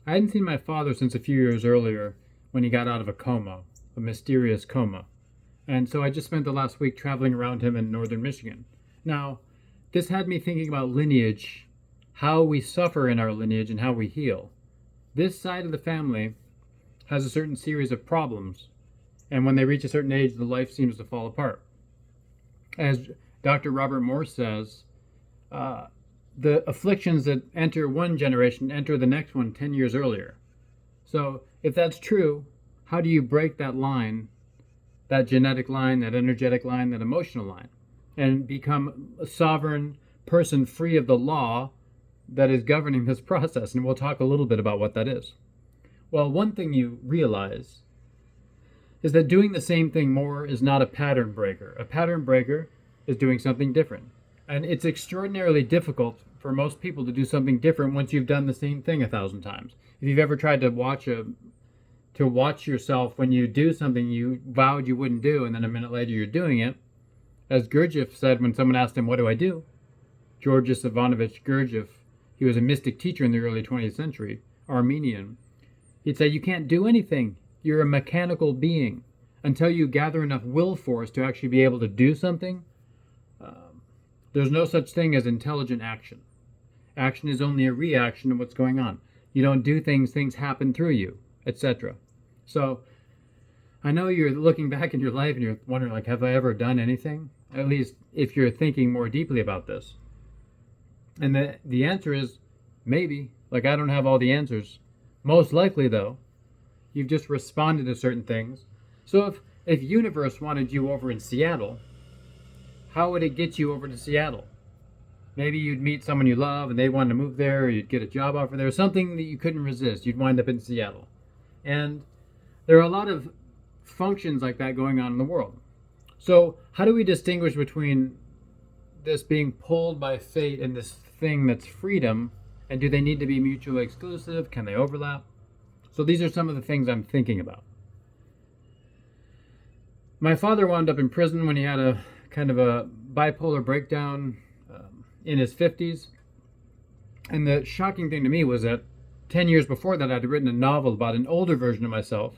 I hadn't seen my father since a few years earlier when he got out of a coma, a mysterious coma. And so I just spent the last week traveling around him in northern Michigan. Now, this had me thinking about lineage, how we suffer in our lineage and how we heal. This side of the family has a certain series of problems, and when they reach a certain age, the life seems to fall apart. As Dr. Robert Morse says, uh, the afflictions that enter one generation enter the next one 10 years earlier. So, if that's true, how do you break that line, that genetic line, that energetic line, that emotional line, and become a sovereign person free of the law that is governing this process? And we'll talk a little bit about what that is. Well, one thing you realize is that doing the same thing more is not a pattern breaker. A pattern breaker is doing something different. And it's extraordinarily difficult for most people to do something different once you've done the same thing 1,000 times. If you've ever tried to watch yourself when you do something you vowed you wouldn't do, and then a minute later you're doing it, as Gurdjieff said when someone asked him, "What do I do?" Georgios Ivanovich Gurdjieff, he was a mystic teacher in the early 20th century, Armenian. He'd say, "You can't do anything. You're a mechanical being. Until you gather enough will force to actually be able to do something, there's no such thing as intelligent action. Action is only a reaction to what's going on. You don't do things, things happen through you, etc." So I know you're looking back in your life and you're wondering, like, have I ever done anything? At least if you're thinking more deeply about this. And the answer is maybe. Like, I don't have all the answers. Most likely, though, you've just responded to certain things. So if universe wanted you over in Seattle, how would it get you over to Seattle? Maybe you'd meet someone you love and they wanted to move there, or you'd get a job offer there, something that you couldn't resist. You'd wind up in Seattle. And there are a lot of functions like that going on in the world. So how do we distinguish between this being pulled by fate and this thing that's freedom? And do they need to be mutually exclusive? Can they overlap? So these are some of the things I'm thinking about. My father wound up in prison when he had a kind of a bipolar breakdown in his 50s. And the shocking thing to me was that 10 years before that, I'd written a novel about an older version of myself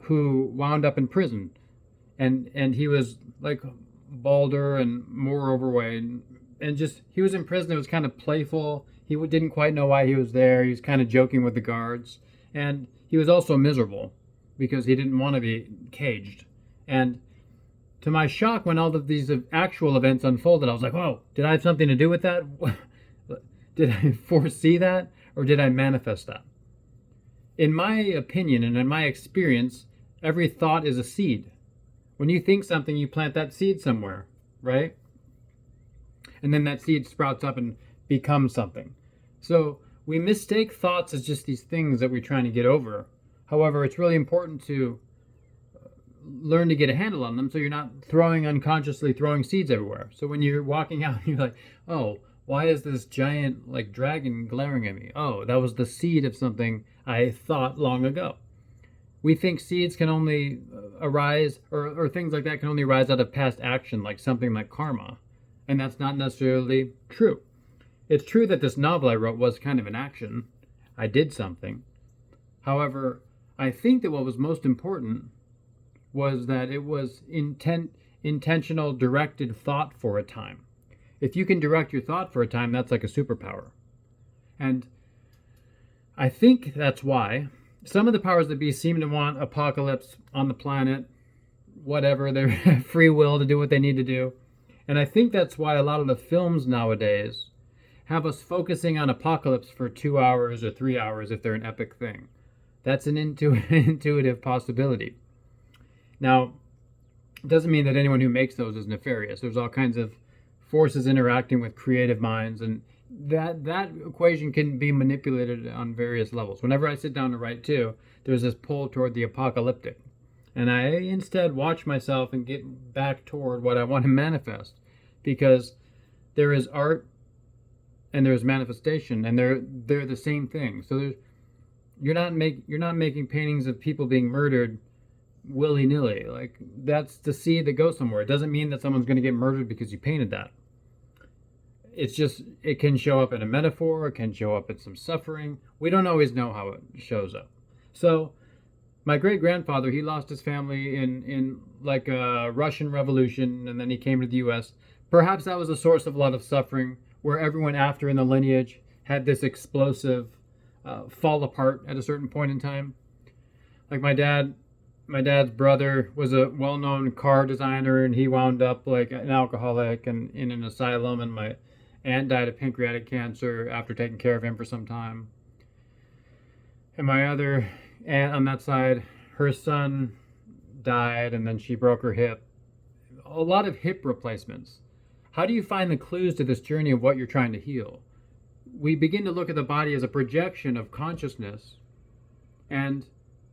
who wound up in prison. And he was like balder and more overweight. And just, he was in prison. It was kind of playful. He didn't quite know why he was there. He was kind of joking with the guards. And he was also miserable because he didn't want to be caged. And to my shock, when all of these actual events unfolded, I was like, whoa, did I have something to do with that? Did I foresee that? Or did I manifest that? In my opinion and in my experience, every thought is a seed. When you think something, you plant that seed somewhere, right? And then that seed sprouts up and becomes something. So we mistake thoughts as just these things that we're trying to get over. However, it's really important to learn to get a handle on them so you're not unconsciously throwing seeds everywhere. So when you're walking out, you're like, oh, why is this giant like dragon glaring at me? Oh, that was the seed of something I thought long ago. We think seeds can only arise, or things like that can only arise out of past action, like something like karma. And that's not necessarily true. It's true that this novel I wrote was kind of an action. I did something. However, I think that what was most important was that it was intentional, directed thought for a time. If you can direct your thought for a time, that's like a superpower. And I think that's why some of the powers that be seem to want apocalypse on the planet, whatever, they have free will to do what they need to do. And I think that's why a lot of the films nowadays have us focusing on apocalypse for 2 hours or 3 hours if they're an epic thing. That's an intuitive possibility. Now, it doesn't mean that anyone who makes those is nefarious. There's all kinds of forces interacting with creative minds, and that equation can be manipulated on various levels. Whenever I sit down to write too, there's this pull toward the apocalyptic. And I instead watch myself and get back toward what I want to manifest, because there is art and there's manifestation, and they're the same thing. So you're not making paintings of people being murdered willy-nilly. Like, that's the seed that goes somewhere. It doesn't mean that someone's going to get murdered because you painted that. it's just, it can show up in a metaphor, it can show up in some suffering. We don't always know how it shows up. So my great grandfather, he lost his family in like a Russian Revolution, and then he came to the U.S. Perhaps that was a source of a lot of suffering, where everyone after in the lineage had this explosive fall apart at a certain point in time. Like my dad's brother was a well-known car designer, and he wound up like an alcoholic and in an asylum, and my aunt died of pancreatic cancer after taking care of him for some time. And my other aunt on that side, her son died, and then she broke her hip. A lot of hip replacements. How do you find the clues to this journey of what you're trying to heal? We begin to look at the body as a projection of consciousness, and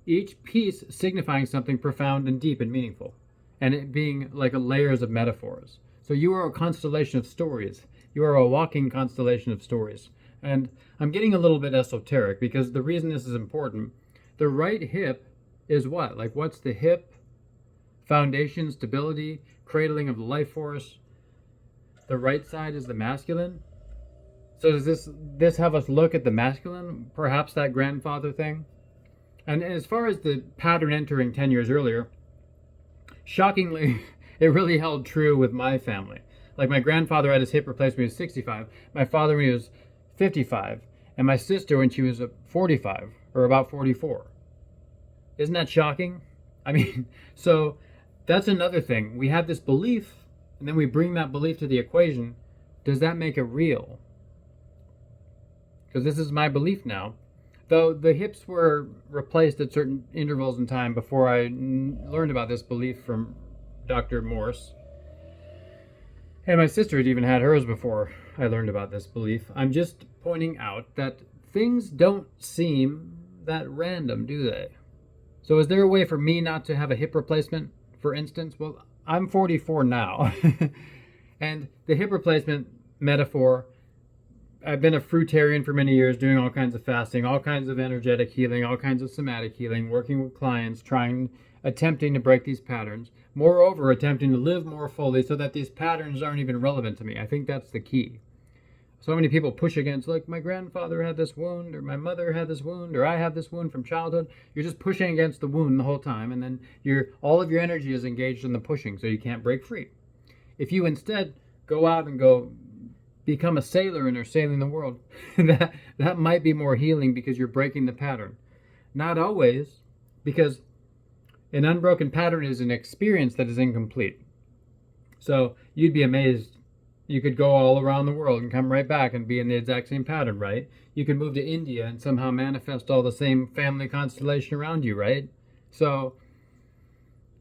each piece signifying something profound and deep and meaningful, and it being like a layers of metaphors. So you are a constellation of stories. You are a walking constellation of stories. And I'm getting a little bit esoteric, because the reason this is important, the right hip is what? Like, what's the hip? Foundation, stability, cradling of the life force. The right side is the masculine. So does this have us look at the masculine? Perhaps that grandfather thing? And as far as the pattern entering 10 years earlier, shockingly, it really held true with my family. Like, my grandfather had his hip replaced when he was 65, my father when he was 55, and my sister when she was 45, or about 44. Isn't that shocking? I mean, so that's another thing. We have this belief, and then we bring that belief to the equation. Does that make it real? Because this is my belief now. Though the hips were replaced at certain intervals in time before I learned about this belief from Dr. Morse. And my sister had even had hers before I learned about this belief. I'm just pointing out that things don't seem that random, do they? So is there a way for me not to have a hip replacement, for instance? Well, I'm 44 now. And the hip replacement metaphor, I've been a fruitarian for many years, doing all kinds of fasting, all kinds of energetic healing, all kinds of somatic healing, working with clients, attempting to break these patterns. Moreover, attempting to live more fully so that these patterns aren't even relevant to me. I think that's the key. So many people push against, like, my grandfather had this wound, or my mother had this wound, or I have this wound from childhood. You're just pushing against the wound the whole time, and then all of your energy is engaged in the pushing, so you can't break free. If you instead go out and become a sailor and are sailing the world, that might be more healing, because you're breaking the pattern. Not always, because an unbroken pattern is an experience that is incomplete. So you'd be amazed. You could go all around the world and come right back and be in the exact same pattern, right? You could move to India and somehow manifest all the same family constellation around you, right? So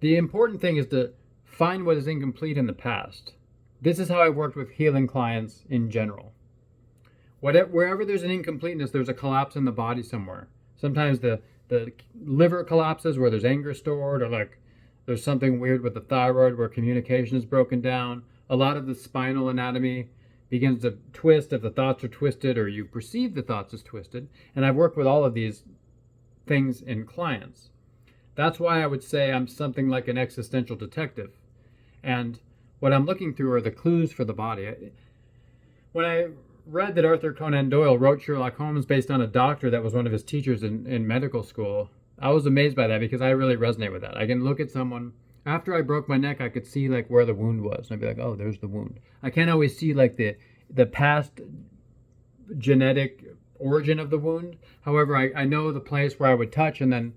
the important thing is to find what is incomplete in the past. This is how I've worked with healing clients in general. Wherever there's an incompleteness, there's a collapse in the body somewhere. Sometimes the liver collapses where there's anger stored, or like there's something weird with the thyroid where communication is broken down. A lot of the spinal anatomy begins to twist if the thoughts are twisted, or you perceive the thoughts as twisted. And I've worked with all of these things in clients. That's why I would say I'm something like an existential detective. And what I'm looking through are the clues for the body. When I read that Arthur Conan Doyle wrote Sherlock Holmes based on a doctor that was one of his teachers in medical school, I was amazed by that, because I really resonate with that. I can look at someone. After I broke my neck, I could see like where the wound was. And I'd be like, oh, there's the wound. I can't always see like the past genetic origin of the wound. However, I know the place where I would touch, and then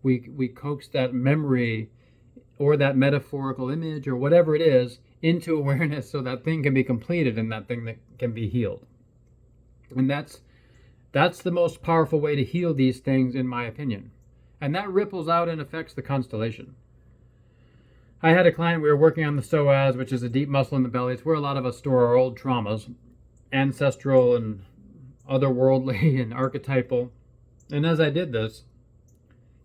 we coax that memory or that metaphorical image or whatever it is into awareness, so that thing can be completed and that thing that can be healed. And that's the most powerful way to heal these things, in my opinion. And that ripples out and affects the constellation. I had a client, we were working on the psoas, which is a deep muscle in the belly. It's where a lot of us store our old traumas, ancestral and otherworldly and archetypal. And as I did this,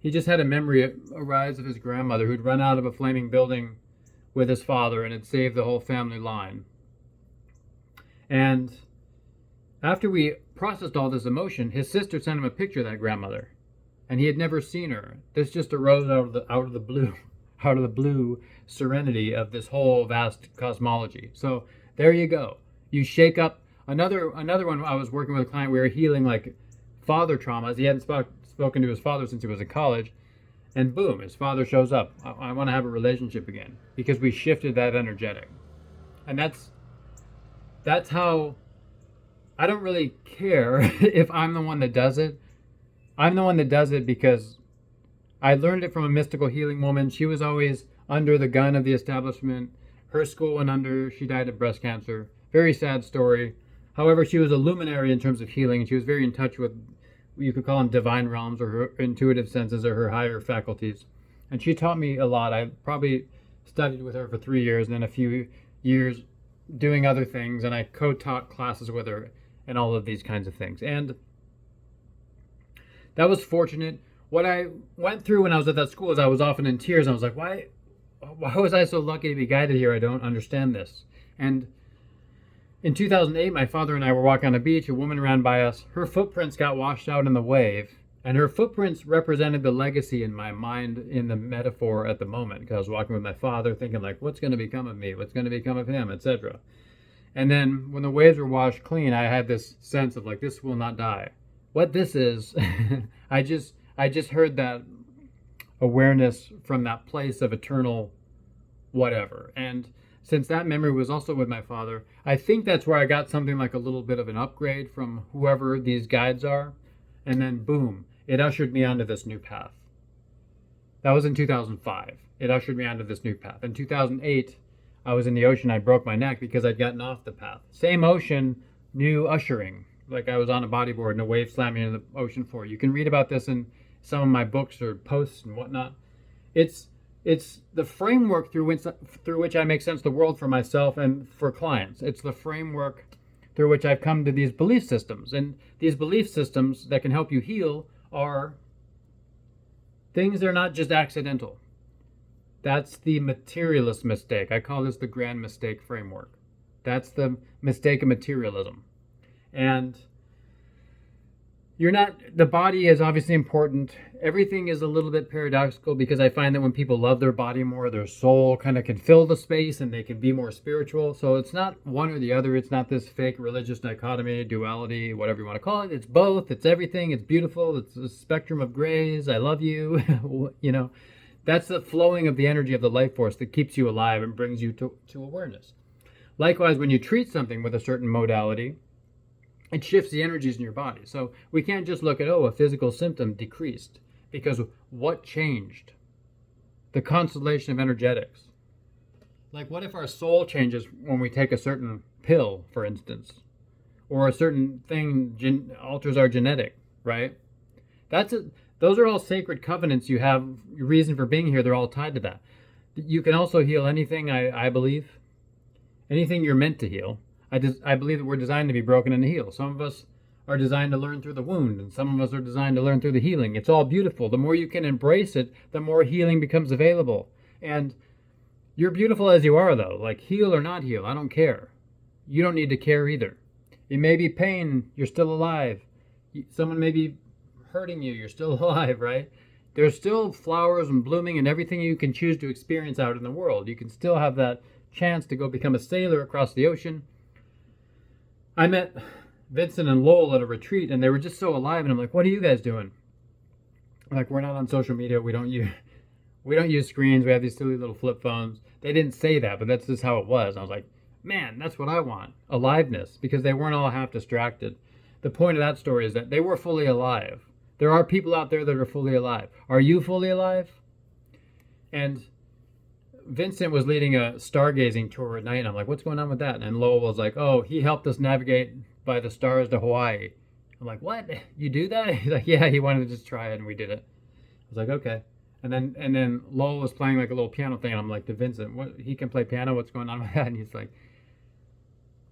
he just had a memory arise of his grandmother who'd run out of a flaming building with his father and had saved the whole family line. And after we processed all this emotion, his sister sent him a picture of that grandmother, and he had never seen her. This just arose out of the blue serenity of this whole vast cosmology. So there you go. You shake up another one. I was working with a client. We were healing like father traumas. He hadn't spoken to his father since he was in college, and boom, his father shows up. I want to have a relationship again because we shifted that energetic, and that's how. I don't really care if I'm the one that does it. I'm the one that does it because I learned it from a mystical healing woman. She was always under the gun of the establishment. Her school went under. She died of breast cancer. Very sad story. However, she was a luminary in terms of healing, and she was very in touch with, you could call them divine realms or her intuitive senses or her higher faculties. And she taught me a lot. I probably studied with her for 3 years and then a few years doing other things, and I co-taught classes with her and all of these kinds of things. And that was fortunate. What I went through when I was at that school is I was often in tears. I was like, why was I so lucky to be guided here? I don't understand this. And in 2008, my father and I were walking on a beach. A woman ran by us. Her footprints got washed out in the wave. And her footprints represented the legacy in my mind in the metaphor at the moment. Because I was walking with my father thinking like, what's going to become of me? What's going to become of him? Etc. And then when the waves were washed clean, I had this sense of like, this will not die. What this is, I just heard that awareness from that place of eternal whatever. And since that memory was also with my father, I think that's where I got something like a little bit of an upgrade from whoever these guides are. And then boom, it ushered me onto this new path. That was in 2005. It ushered me onto this new path. In 2008, I was in the ocean. I broke my neck because I'd gotten off the path. Same ocean, new ushering. Like I was on a bodyboard and a wave slammed me into the ocean floor. You can read about this in some of my books or posts and whatnot. It's the framework through which I make sense of the world for myself and for clients. It's the framework through which I've come to these belief systems. And these belief systems that can help you heal are things that are not just accidental. That's the materialist mistake. I call this the grand mistake framework. That's the mistake of materialism. And the body is obviously important. Everything is a little bit paradoxical because I find that when people love their body more, their soul kind of can fill the space and they can be more spiritual. So it's not one or the other. It's not this fake religious dichotomy, duality, whatever you want to call it. It's both. It's everything. It's beautiful. It's a spectrum of grays. I love you. That's the flowing of the energy of the life force that keeps you alive and brings you to awareness. Likewise, when you treat something with a certain modality, it shifts the energies in your body. So we can't just look at, a physical symptom decreased. Because what changed? The constellation of energetics. Like what if our soul changes when we take a certain pill, for instance? Or a certain thing alters our genetic, right? Those are all sacred covenants you have. Your reason for being here, they're all tied to that. You can also heal anything, I believe. Anything you're meant to heal. I believe that we're designed to be broken and to heal. Some of us are designed to learn through the wound, and some of us are designed to learn through the healing. It's all beautiful. The more you can embrace it, the more healing becomes available. And you're beautiful as you are, though. Like, heal or not heal, I don't care. You don't need to care either. It may be pain, you're still alive. Someone may be hurting you, you're still alive, right? There's still flowers and blooming and everything you can choose to experience out in the world. You can still have that chance to go become a sailor across the ocean. I met Vincent and Lowell at a retreat, and they were just so alive, and I'm like, what are you guys doing? Like, we're not on social media, we don't use screens, we have these silly little flip phones. They didn't say that, but that's just how it was. I was like, man, that's what I want, aliveness, because they weren't all half distracted. The point of that story is that they were fully alive. There are people out there that are fully alive. Are you fully alive? And Vincent was leading a stargazing tour at night, and I'm like, what's going on with that? And Lowell was like, he helped us navigate by the stars to Hawaii. I'm like, what? You do that? He's like, yeah, he wanted to just try it, and we did it. I was like, okay. And then Lowell was playing like a little piano thing, and I'm like to Vincent, what? He can play piano? What's going on with that? And he's like,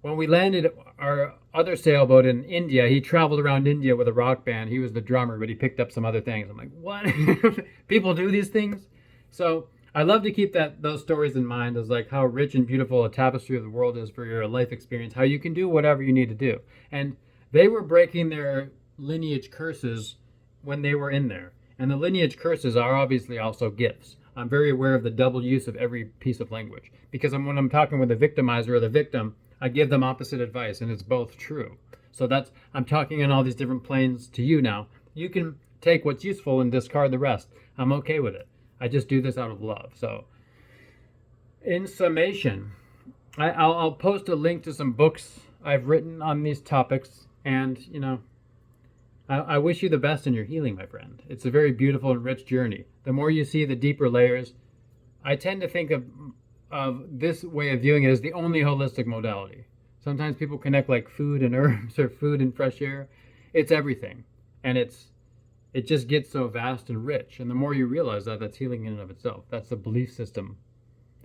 when we landed our other sailboat in India, he traveled around India with a rock band. He was the drummer, but he picked up some other things. I'm like, what? People do these things? So I love to keep those stories in mind as like how rich and beautiful a tapestry of the world is for your life experience, how you can do whatever you need to do. And they were breaking their lineage curses when they were in there. And the lineage curses are obviously also gifts. I'm very aware of the double use of every piece of language. Because when I'm talking with the victimizer or the victim, I give them opposite advice, and it's both true. So I'm talking on all these different planes to you now. You can take what's useful and discard the rest. I'm okay with it. I just do this out of love. So in summation, I'll post a link to some books I've written on these topics, and I wish you the best in your healing, my friend. It's a very beautiful and rich journey. The more you see the deeper layers, I tend to think of this way of viewing it as the only holistic modality. Sometimes people connect like food and herbs or food and fresh air. It's everything, and it just gets so vast and rich. And the more you realize that, that's healing in and of itself. That's the belief system.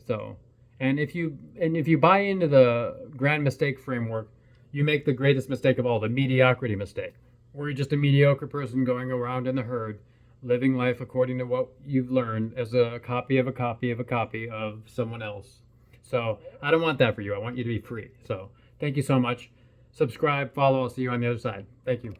So, and if you buy into the grand mistake framework, you make the greatest mistake of all, the mediocrity mistake, where you're just a mediocre person going around in the herd, living life according to what you've learned as a copy of a copy of a copy of someone else. So I don't want that for you. I want you to be free. So thank you so much. Subscribe, follow. I'll see you on the other side. Thank you.